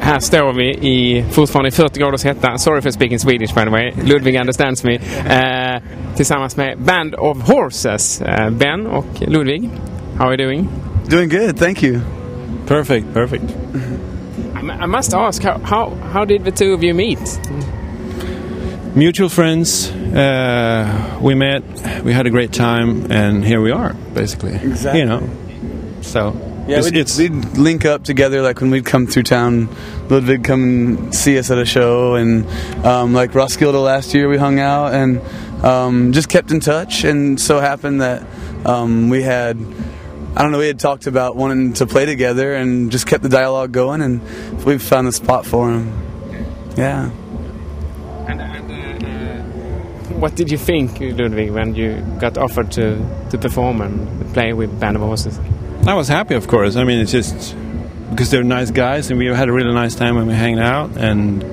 här står vi i fortfarande 40 graders hetta. Sorry for speaking Swedish, by the way. Ludwig understands me. Tillsammans med Band of Horses. Ben och Ludwig, how are you doing? Doing good, thank you. Perfect. I must ask, how did the two of you meet? Mutual friends. We met. We had a great time, and here we are, basically. Exactly. You know. So yeah, we'd link up together, like when we'd come through town. Ludwig come and see us at a show, and like Roskilde last year, we hung out and just kept in touch. And so happened that we had talked about wanting to play together, and just kept the dialogue going, and we've found a spot for him. Yeah. And what did you think, Ludwig, when you got offered to perform and play with Band of Horses? I was happy, of course. I mean, it's just because they're nice guys, and we had a really nice time when we hanged out, and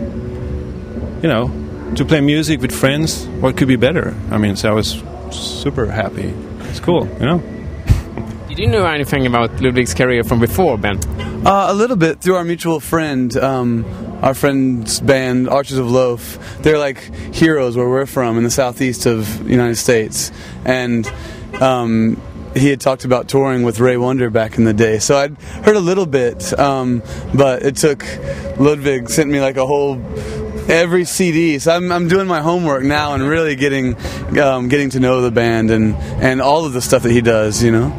you know, to play music with friends, what could be better? I mean, so I was super happy. It's cool, you know. Did you know anything about Ludwig's career from before, Ben? A little bit through our mutual friend, our friend's band, Archers of Loaf. They're like heroes where we're from in the southeast of the United States. And he had talked about touring with Ray Wonder back in the day. So I'd heard a little bit, but it took Ludwig sent me like every CD. So I'm doing my homework now and really getting to know the band and all of the stuff that he does, you know.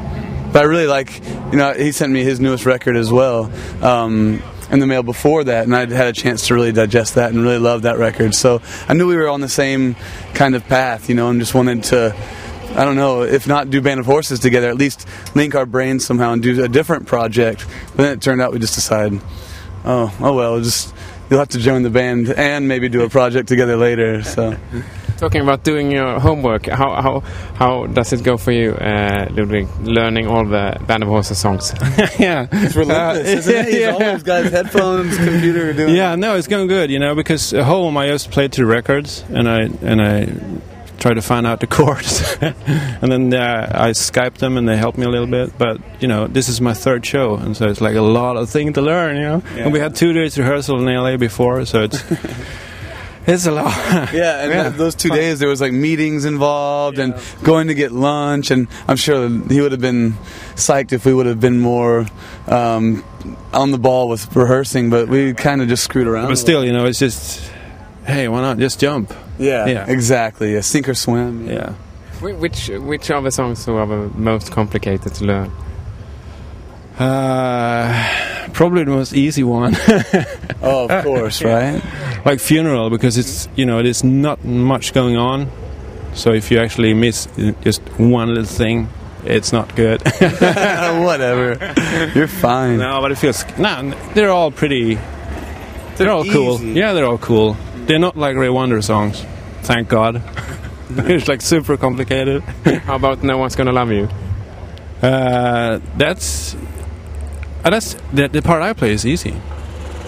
But I really like, you know, he sent me his newest record as well in the mail before that, and I'd had a chance to really digest that and really love that record. So I knew we were on the same kind of path, you know, and just wanted to, I don't know, if not do Band of Horses together, at least link our brains somehow and do a different project. But then it turned out we just decided, oh well, you'll have to join the band and maybe do a project together later. So. Talking about doing your homework, how does it go for you, Ludwig, learning all the Band of Horses songs? Yeah, it's relentless, isn't it? He's always got his headphones, computer, doing. Yeah, no, it's going good, you know, because at home I just played two records, and I try to find out the chords, and then I Skype them, and they help me a little bit. But you know, this is my third show, and so it's like a lot of things to learn, you know. Yeah. And we had 2 days rehearsal in LA before, so it's. It's a lot. Yeah, and those 2 days there was like meetings involved and going to get lunch, and I'm sure he would have been psyched if we would have been more on the ball with rehearsing, but we kind of just screwed around. But still, you know, it's just, hey, why not just jump? Yeah. Exactly. Yeah. Sink or swim. Yeah. Which of the songs are the most complicated to learn? Probably the most easy one. Oh, of course, right? Like Funeral, because it's, you know, there's not much going on. So if you actually miss just one little thing, it's not good. Whatever. You're fine. No, but it feels... No, they're all pretty... They're all cool. Yeah, they're all cool. They're not like Ray Wonder songs. Thank God. It's like super complicated. How about No One's Gonna Love You? That's the part I play is easy,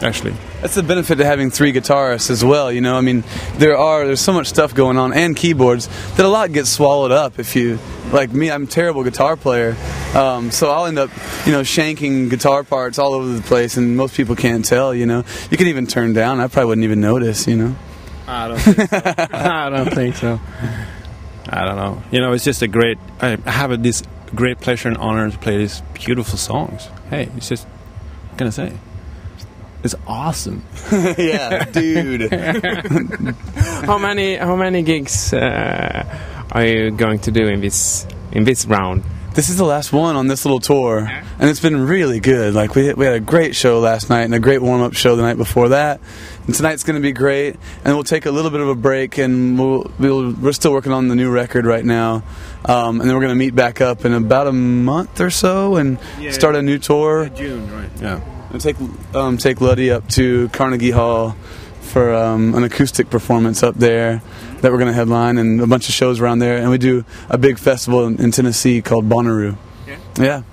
actually. That's the benefit of having 3 guitarists as well, you know. I mean, there's so much stuff going on, and keyboards, that a lot gets swallowed up. If you, like me, I'm a terrible guitar player, so I'll end up, you know, shanking guitar parts all over the place, and most people can't tell, you know. You can even turn down, I probably wouldn't even notice, you know. I don't think so. I don't think so. I don't know. You know, it's just I have this great pleasure and honor to play these beautiful songs. Hey, it's just, what can I say? It's awesome. Yeah, dude. How many gigs are you going to do in this round? This is the last one on this little tour, and it's been really good. Like we had a great show last night and a great warm-up show the night before that, and tonight's going to be great. And we'll take a little bit of a break, and we're still working on the new record right now, and then we're going to meet back up in about a month or so and start a new tour. Yeah, June, right? Yeah. And take Luddy up to Carnegie Hall for an acoustic performance up there that we're going to headline, and a bunch of shows around there, and we do a big festival in Tennessee called Bonnaroo. Yeah.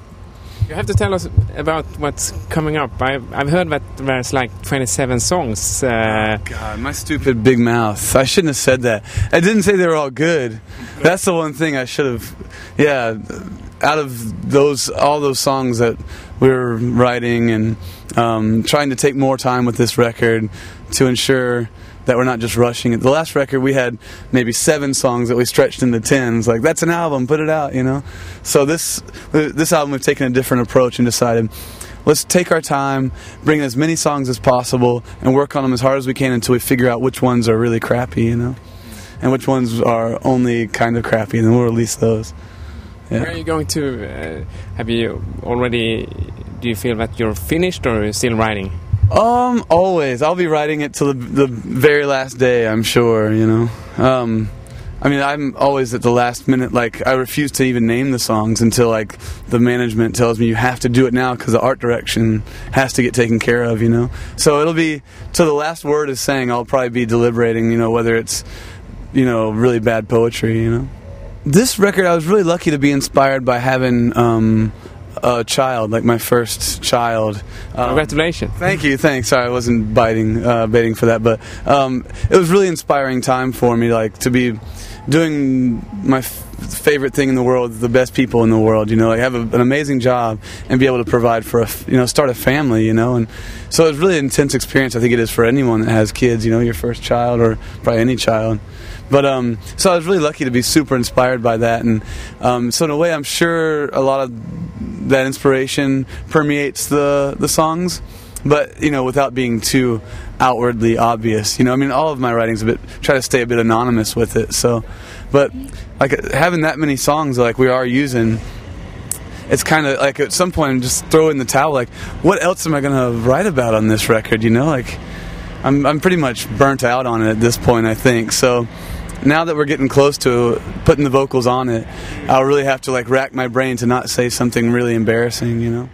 You have to tell us about what's coming up. I've heard that there's like 27 songs. Oh God, my stupid big mouth. I shouldn't have said that. I didn't say they were all good. That's the one thing I should have. Yeah, out of all those songs that we were writing and trying to take more time with this record to ensure that we're not just rushing it. The last record we had maybe 7 songs that we stretched into 10s. Like, that's an album, put it out, you know. So this album we've taken a different approach and decided, let's take our time, bring in as many songs as possible, and work on them as hard as we can until we figure out which ones are really crappy, you know, and which ones are only kind of crappy, and then we'll release those. Yeah. Where are you going to? Have you already? Do you feel that you're finished, or are you still writing? Always. I'll be writing it till the very last day, I'm sure, you know. I mean, I'm always at the last minute, like, I refuse to even name the songs until, like, the management tells me you have to do it now because the art direction has to get taken care of, you know. So it'll be, till the last word is saying, I'll probably be deliberating, you know, whether it's, you know, really bad poetry, you know. This record, I was really lucky to be inspired by having a child, like my first child. Congratulations. Thank you, thanks. Sorry, I wasn't baiting for that, but it was really inspiring time for me, like, to be doing my favorite thing in the world, the best people in the world, you know, like have an amazing job and be able to provide for start a family, you know. And so it was really an intense experience. I think it is for anyone that has kids, you know, your first child or probably any child. But so I was really lucky to be super inspired by that, and so in a way I'm sure a lot of that inspiration permeates the songs, but, you know, without being too outwardly obvious, you know. I mean, all of my writing's try to stay a bit anonymous with it. So, but like having that many songs like we are using, it's kind of like at some point I'm just throw in the towel. Like, what else am I going to write about on this record? You know, like I'm pretty much burnt out on it at this point, I think. So now that we're getting close to putting the vocals on it, I'll really have to like rack my brain to not say something really embarrassing, you know.